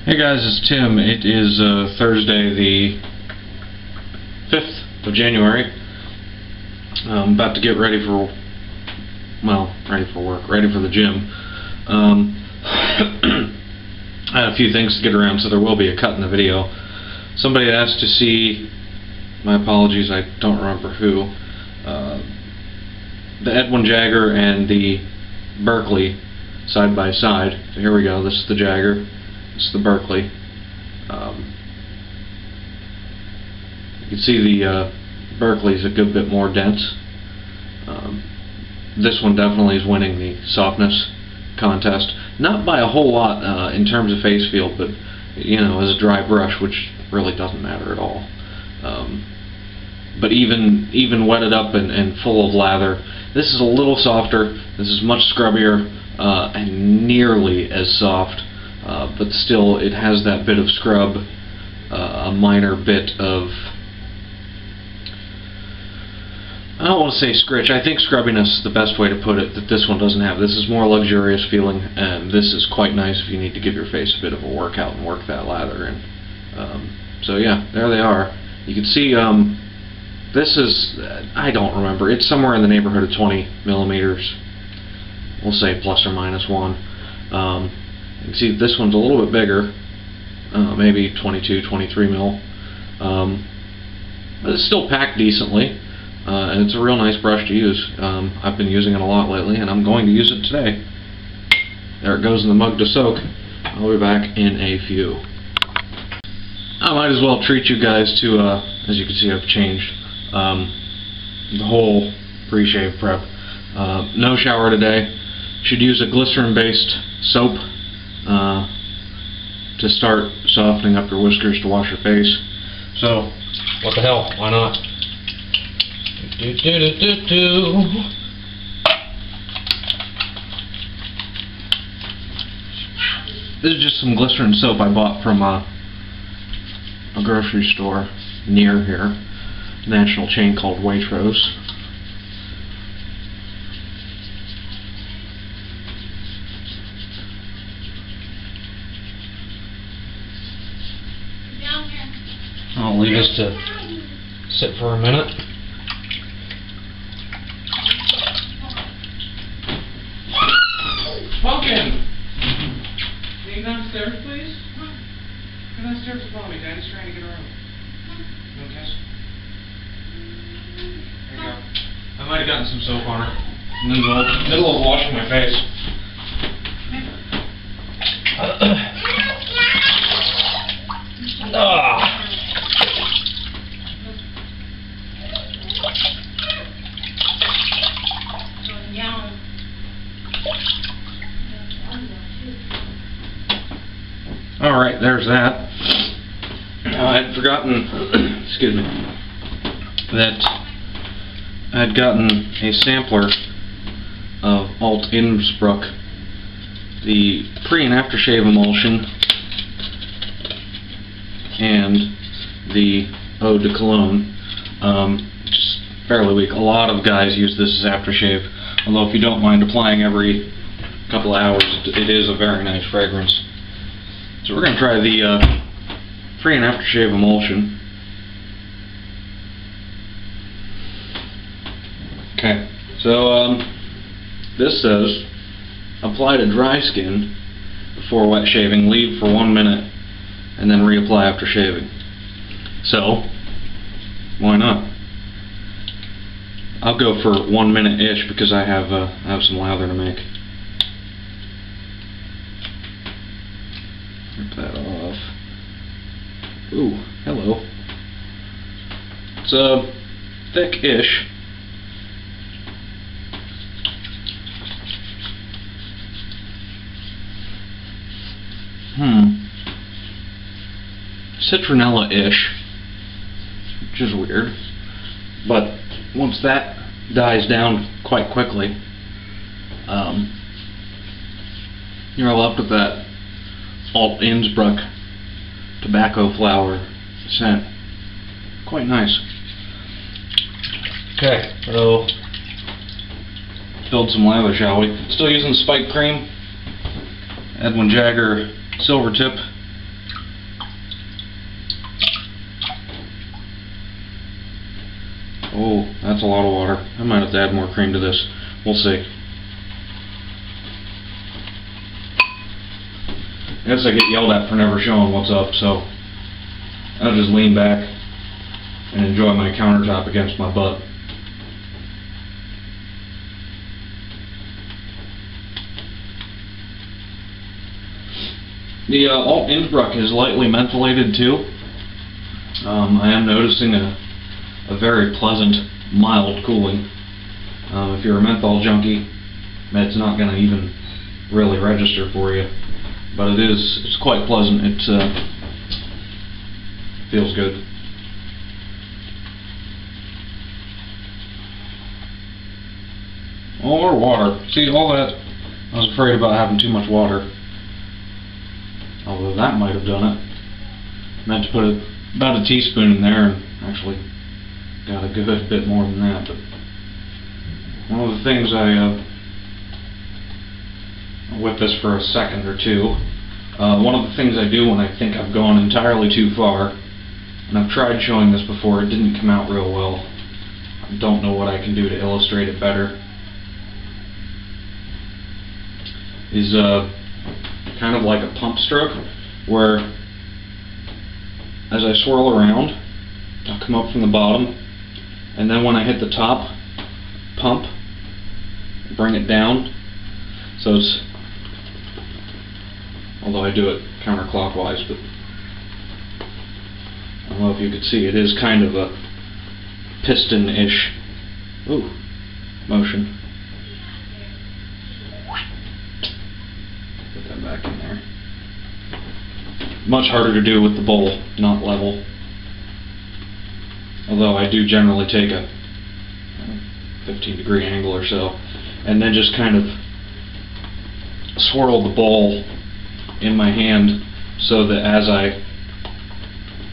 Hey guys, it's Tim. It is Thursday the 5th of January. I'm about to get ready for, ready for work, ready for the gym. I had a few things to get around, so there will be a cut in the video. Somebody asked to see, my apologies, I don't remember who, the Edwin Jagger and the Berkeley side by side. So here we go, this is the Jagger. It's the Berkeley. You can see the Berkeley is a good bit more dense. This one definitely is winning the softness contest. Not by a whole lot in terms of face feel, but you know, as a dry brush, which really doesn't matter at all. But even wetted up and full of lather, this is a little softer. This is much scrubbier and nearly as soft. But still, it has that bit of scrub, a minor bit of, I don't want to say scritch, I think scrubbiness is the best way to put it, that this one doesn't have. This is more luxurious feeling, and this is quite nice if you need to give your face a bit of a workout and work that lather in. So yeah, there they are. You can see, this is, I don't remember, it's somewhere in the neighborhood of 20 millimeters. We'll say plus or minus 1. You can see this one's a little bit bigger, maybe 22, 23 mil, but it's still packed decently, and it's a real nice brush to use. I've been using it a lot lately, and I'm going to use it today. There it goes in the mug to soak. I'll be back in a few. I might as well treat you guys to, as you can see, I've changed the whole pre-shave prep. No shower today. Should use a glycerin-based soap to start softening up your whiskers to wash your face. So, what the hell, why not? This is just some glycerin soap I bought from a grocery store near here, a national chain called Waitrose. I'll leave this to sit for a minute. Pumpkin! Can you go downstairs, please? Go downstairs with Mommy. Daddy's trying to get around. You want a kiss? There you go. I might have gotten some soap on her. In the middle of washing my face. Alright, there's that. I had forgotten, excuse me, that I had gotten a sampler of Alt-Innsbruck, the pre and aftershave emulsion, and the eau de cologne. Just fairly weak. A lot of guys use this as aftershave, although if you don't mind applying every couple of hours, it is a very nice fragrance. So we're going to try the pre and aftershave emulsion. Okay, so this says apply to dry skin before wet shaving, leave for 1 minute, and then reapply after shaving. So, why not? I'll go for 1 minute-ish because I have some lather to make. Rip that off. Ooh, hello. It's thick-ish. Citronella-ish, which is weird, but once that dies down quite quickly, you're left with that Alt-Innsbruck tobacco flower scent. Quite nice. Okay, so build some lather, shall we? Still using Speick cream, Edwin Jagger Silvertip Oh, that's a lot of water. I might have to add more cream to this. We'll see. I guess I get yelled at for never showing what's up, so I'll just lean back and enjoy my countertop against my butt. The Alt-Innsbruck is lightly mentholated too. I am noticing a very pleasant, mild cooling. If you're a menthol junkie, it's not going to even really register for you. But it's quite pleasant. It feels good. More water. See, all that, I was afraid about having too much water. Although that might have done it. Meant to put about a teaspoon in there, and actually got a good bit more than that. But one of the things I'll whip this for a second or two. One of the things I do when I think I've gone entirely too far, and I've tried showing this before, it didn't come out real well. I don't know what I can do to illustrate it better. Is kind of like a pump stroke, where as I swirl around, I'll come up from the bottom, and then when I hit the top, pump, bring it down. So it's, although I do it counterclockwise, but I don't know if you could see, it is kind of a piston-ish motion. Put that back in there. Much harder to do with the bowl not level. Although I do generally take a 15-degree angle or so, and then just kind of swirl the bowl in my hand so that as I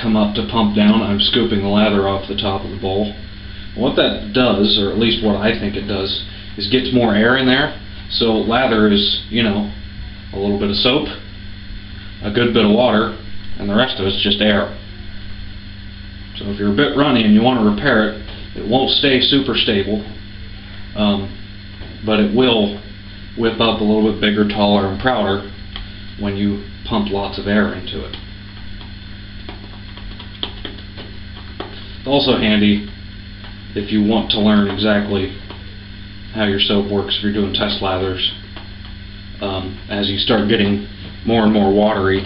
come up to pump down, I'm scooping the lather off the top of the bowl. What that does, or at least what I think it does, is gets more air in there. So lather is, you know, a little bit of soap, a good bit of water, and the rest of it's just air. So if you're a bit runny and you want to repair it, it won't stay super stable, but it will whip up a little bit bigger, taller, and prouder when you pump lots of air into it. It's also handy if you want to learn exactly how your soap works if you're doing test lathers. As you start getting more and more watery,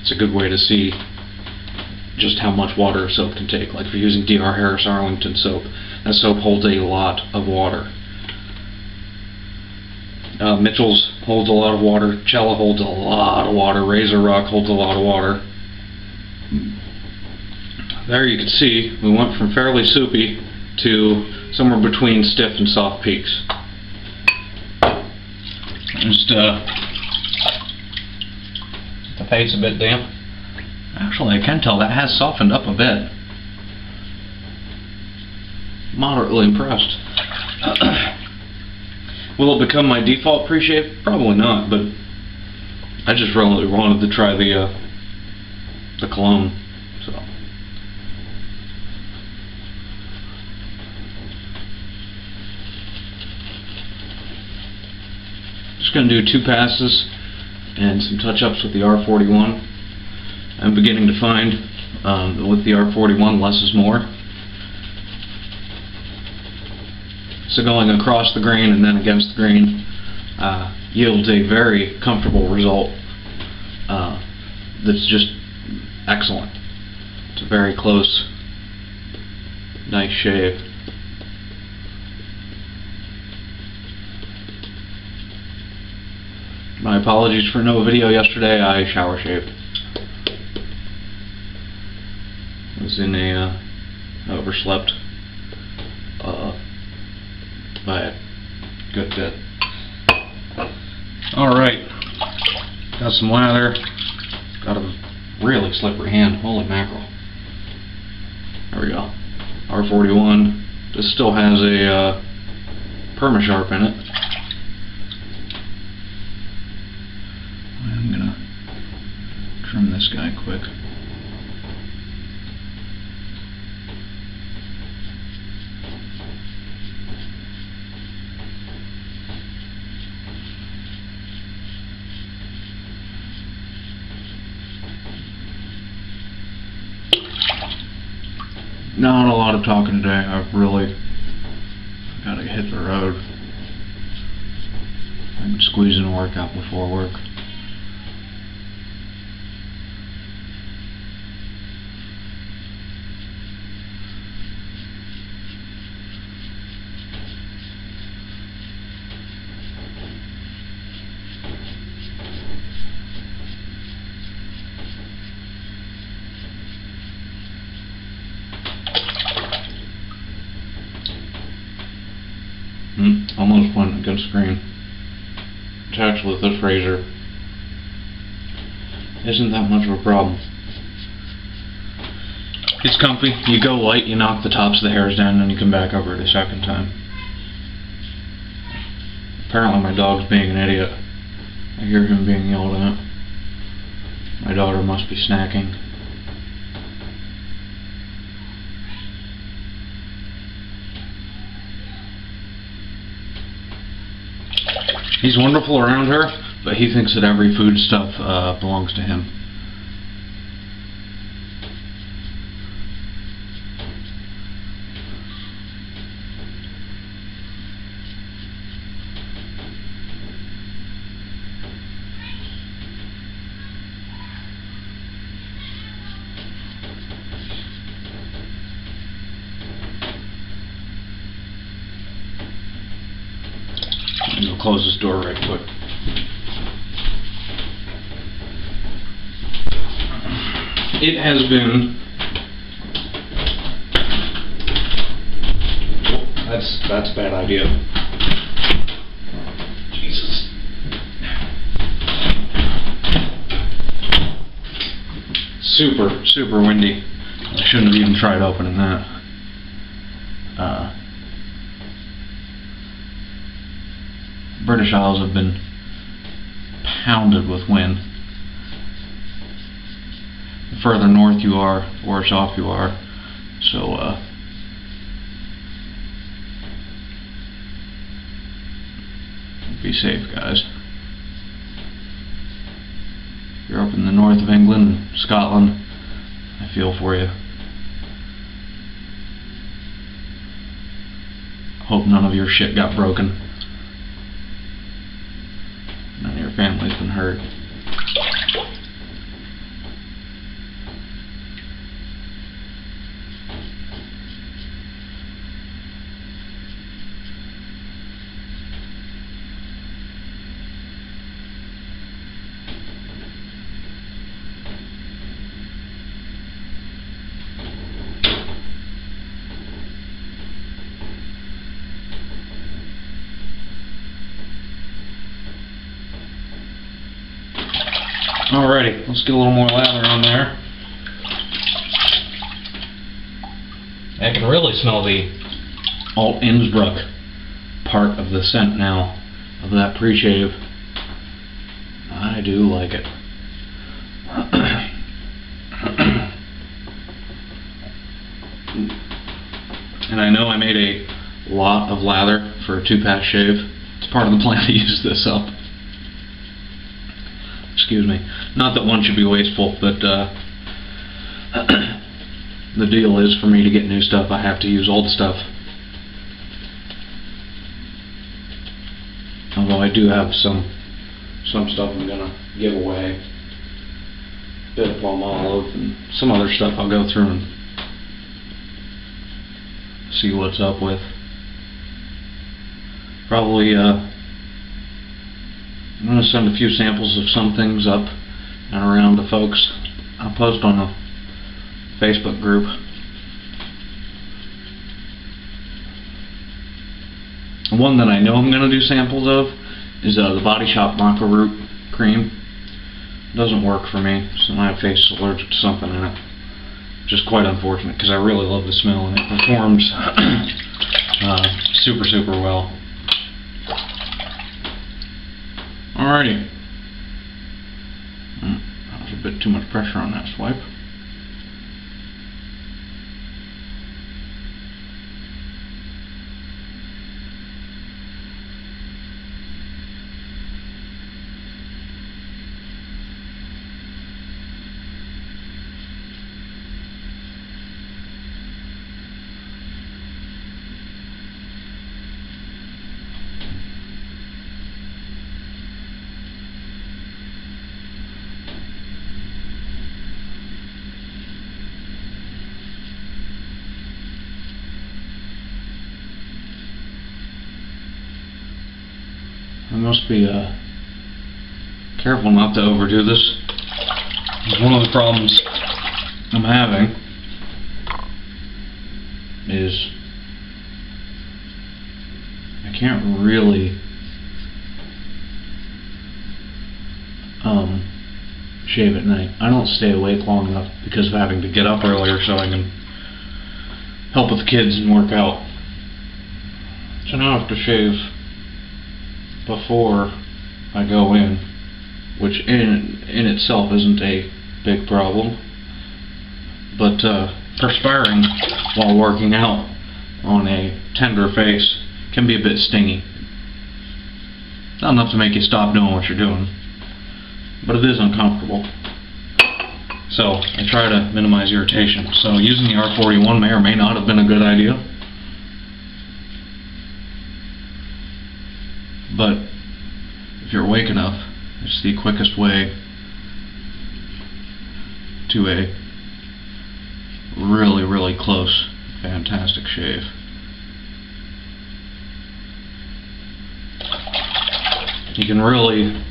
it's a good way to see just how much water a soap can take. Like if you're using D.R. Harris Arlington soap, that soap holds a lot of water. Mitchell's holds a lot of water, Cella holds a lot of water, Razor Rock holds a lot of water. There you can see we went from fairly soupy to somewhere between stiff and soft peaks. Just the face a bit damp. Actually, I can tell that has softened up a bit. Moderately impressed. Will it become my default pre-shave? Probably not, but I just really wanted to try the cologne. So just going to do 2 passes and some touch-ups with the R41. I'm beginning to find that with the R41 less is more. So going across the grain and then against the grain yields a very comfortable result that's just excellent. It's a very close, nice shave. My apologies for no video yesterday. I shower shaved. I was in a overslept by a good bit. Alright, got some lather, got a really slippery hand, holy mackerel. There we go. R41. This still has a Perma sharp in it. I'm gonna trim this guy quick. Not a lot of talking today. I've really got to hit the road. I've been squeezing a workout before work. Almost went against screen. Which actually with this razor isn't that much of a problem. It's comfy. You go light, you knock the tops of the hairs down, and then you come back over it a second time. Apparently my dog's being an idiot. I hear him being yelled at. My daughter must be snacking. He's wonderful around her, but he thinks that every food stuff belongs to him. I'm going to close this door right quick. It has been... That's a bad idea. Jesus. Super windy. I shouldn't have even tried opening that. British Isles have been pounded with wind. The further north you are, the worse off you are. So, be safe, guys. If you're up in the north of England, Scotland, I feel for you. Hope none of your shit got broken. None of your family's been hurt. Alrighty, let's get a little more lather on there. I can really smell the Alt-Innsbruck part of the scent now, of that pre-shave. I do like it. And I know I made a lot of lather for a 2-pass shave. It's part of the plan to use this up. Excuse me. Not that one should be wasteful, but the deal is for me to get new stuff, I have to use old stuff. Although I do have some stuff I'm gonna give away. A bit of palm olive and some other stuff I'll go through and see what's up with. Probably I'm going to send a few samples of some things up and around to folks. I'll post on a Facebook group. One that I know I'm going to do samples of is the Body Shop Maca Root Cream. It doesn't work for me, so my face is allergic to something in it. Which is quite unfortunate because I really love the smell and it performs super well. Alrighty. That was a bit too much pressure on that swipe. must be careful not to overdo this. One of the problems I'm having is I can't really shave at night. I don't stay awake long enough because of having to get up earlier so I can help with the kids and work out. So now I have to shave before I go in, which in itself isn't a big problem, but perspiring while working out on a tender face can be a bit stingy. Not enough to make you stop doing what you're doing, but it is uncomfortable. So I try to minimize irritation. So using the R41 may or may not have been a good idea, but if you're awake enough, it's the quickest way to a really, really close, fantastic shave. You can really,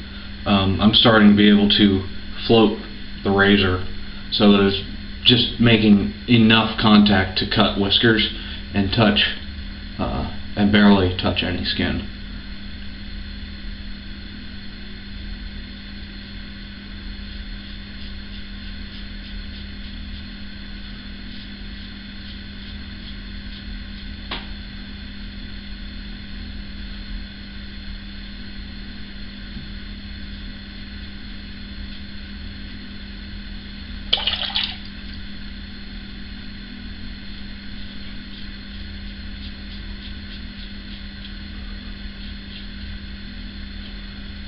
I'm starting to be able to float the razor so that it's just making enough contact to cut whiskers and touch, and barely touch any skin.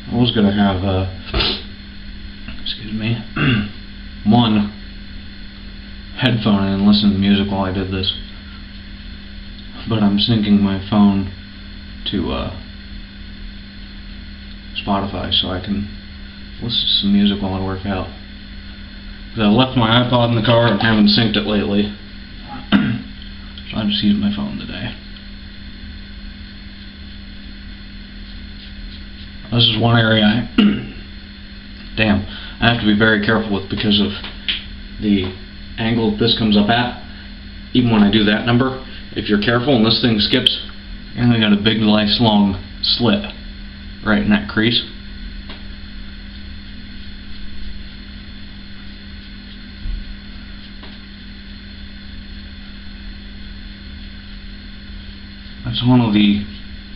I was going to have, excuse me, one headphone in and listen to music while I did this, but I'm syncing my phone to Spotify so I can listen to some music while I work out. Because I left my iPod in the car and haven't synced it lately, so I just used my phone today. This is one area I have to be very careful with because of the angle that this comes up at. Even when I do that number, if you're careful and this thing skips, you're gonna got a big, nice, long slit right in that crease. That's one of the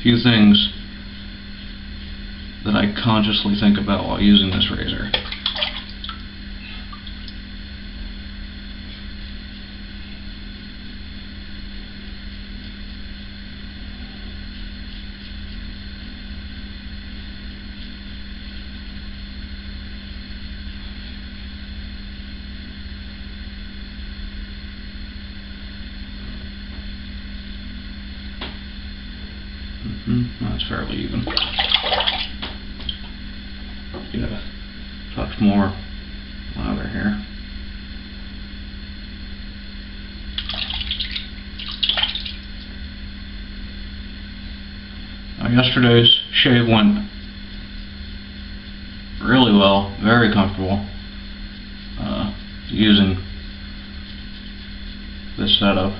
few things that I consciously think about while using this razor. That's fairly even. Get a touch more lather here. Now yesterday's shave went really well, very comfortable using this setup.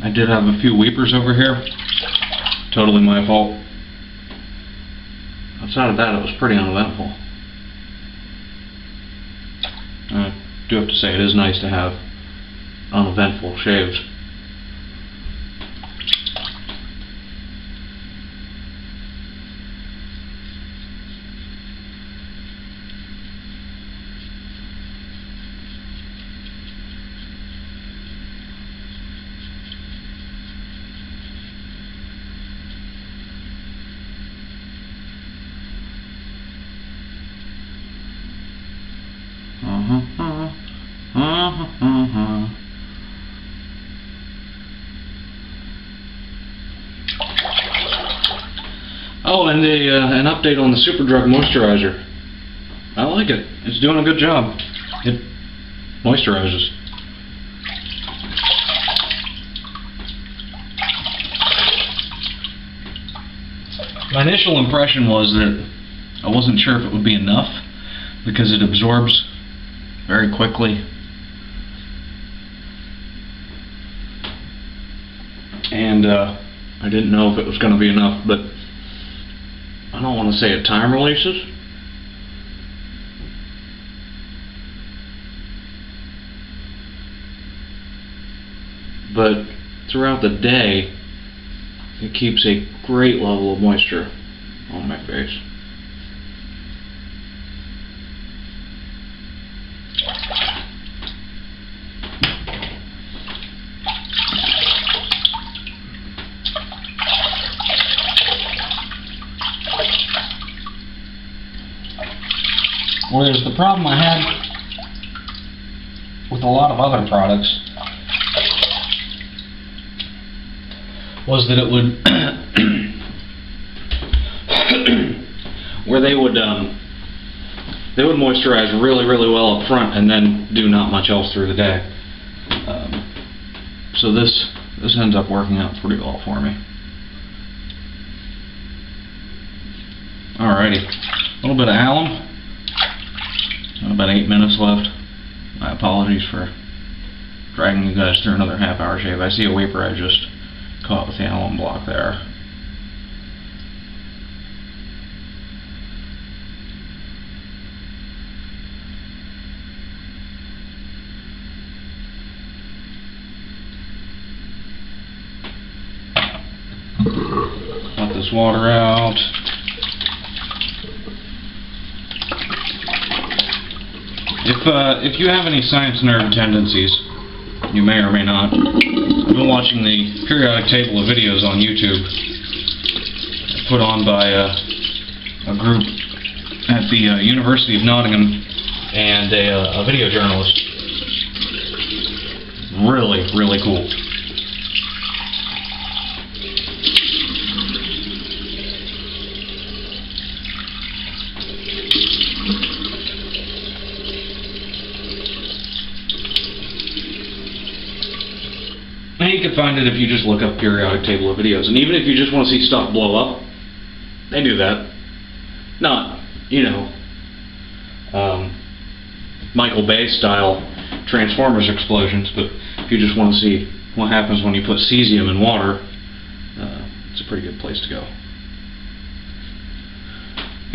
I did have a few weepers over here. Totally my fault. Outside of that, it was pretty uneventful. I do have to say, it is nice to have uneventful shaves. Oh, and an update on the Superdrug moisturizer. I like it. It's doing a good job. It moisturizes. My initial impression was that I wasn't sure if it would be enough because it absorbs very quickly. And I didn't know if it was going to be enough, but I don't want to say it time releases. But throughout the day, it keeps a great level of moisture on my face. Well, there's the problem I had with a lot of other products was that it would where they would moisturize really well up front and then do not much else through the day. So this ends up working out pretty well for me. Alrighty, a little bit of alum. About 8 minutes left. My apologies for dragging you guys through another half-hour shave. I see a vapor I just caught with the alum block there. Let this water out. If you have any science nerd tendencies, you may or may not. I've been watching the periodic table of videos on YouTube put on by a group at the University of Nottingham and a video journalist. Really cool. You can find it if you just look up periodic table of videos, and even if you just want to see stuff blow up, they do that. Not, you know, Michael Bay style Transformers explosions, but if you just want to see what happens when you put cesium in water, it's a pretty good place to go.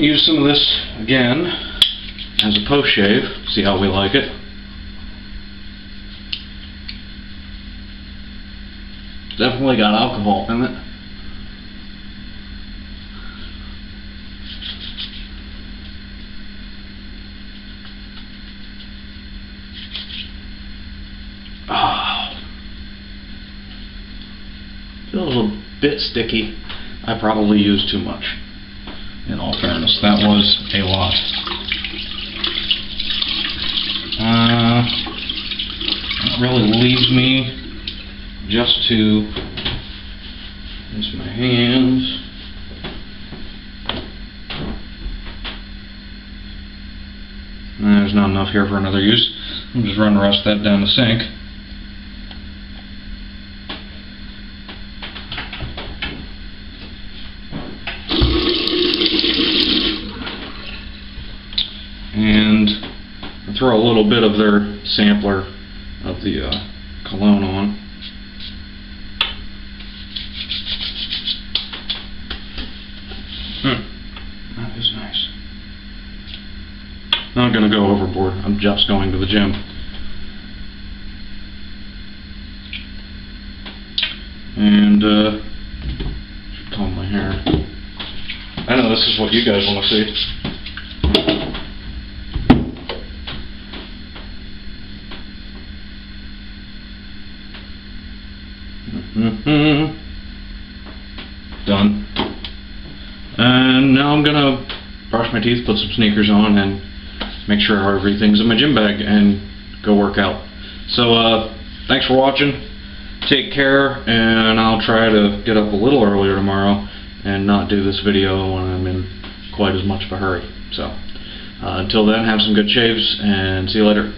Use some of this again as a post shave, see how we like it. Definitely got alcohol in it. Oh. Feels a bit sticky. I probably used too much. In all fairness, that was a lot. That really leaves me just to rinse my hands. There's not enough here for another use. I'll just run the rest of that down the sink. And I'll throw a little bit of their sampler of the cologne on. That is nice. Not going to go overboard. I'm just going to the gym. And should comb my hair. I know this is what you guys want to see. Done. And now I'm gonna brush my teeth, put some sneakers on, and make sure everything's in my gym bag and go work out. So thanks for watching. Take care, and I'll try to get up a little earlier tomorrow and not do this video when I'm in quite as much of a hurry. So until then, have some good shaves, and see you later.